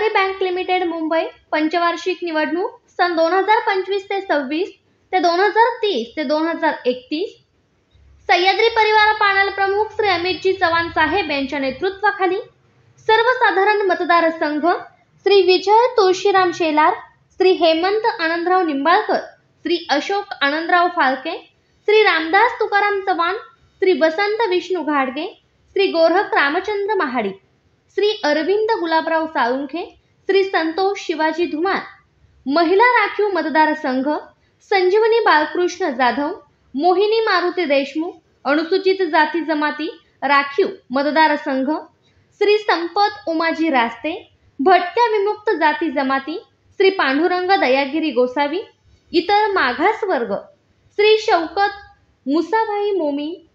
Sahyadri bank limited Mumbai पंचवार्षिक निवडणूक सन 2025 ते 26 ते 2030 ते 2031 सह्याद्री परिवार पॅनल प्रमुख श्री अमितजी चव्हाण साहेब यांच्या नेतृत्वाखाली सर्वसाधारण मतदार संघ श्री विजय तुळशीराम शेलार, श्री हेमंत आनंदराव निंबाळकर, श्री अशोक आनंदराव फाळके, श्री रामदास तुकाराम चव्हाण, श्री वसंत विष्णू घाडगे, श्री गोरख रामचंद्र महाडिक, श्री अरविंद गुलाबराव साळुंखे, श्री संतोष शिवाजी धुमार, महिला राखीव मतदार संघ संजीवनी बाळकृष्ण जाधव, मोहिनी मारुती देशमुख, अनुसूचित जाती जमाती राखीव मतदार संघ श्री संपत उमाजी रास्ते, भटक्या विमुक्त जाती जमाती श्री पांडुरंग दयागिरी गोसावी, इतर मागास वर्ग श्री शौकत मुसाभाई मोमी.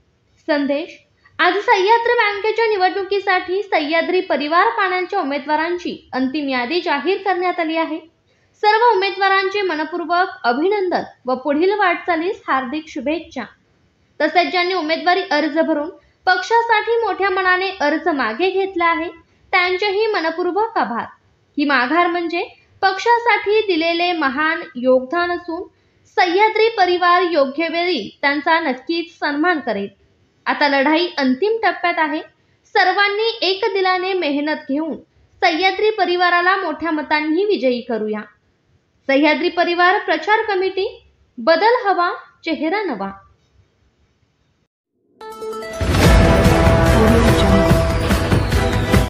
संदेश. आज सह्याद्री बँकेच्या निवडणुकीसाठी सह्याद्री परिवार पॅनलच्या उमेदवारांची अंतिम यादी जाहीर करण्यात आली आहे. सर्व उमेदवारांचे मनपूर्वक अभिनंदन व पुढील वाटचालीस हार्दिक शुभेच्छा. तसेच ज्यांनी उमेदवारी अर्ज भरून पक्षासाठी मोठ्या मनाने अर्ज मागे घेतला आहे त्यांचेही मनपूर्वक आभार. ही माघार म्हणजे पक्षासाठी दिलेले महान योगदान असून सह्याद्री परिवार योग्य वेळी त्यांचा नक्कीच सन्मान करेल. आता लढाई अंतिम टप्प्यात आहे. सर्वांनी एक दिलाने मेहनत घेऊन सह्याद्री परिवाराला मोठ्या मतांनी विजयी करूया. सह्याद्री परिवार प्रचार कमिटी. बदल हवा, चेहरा नवा.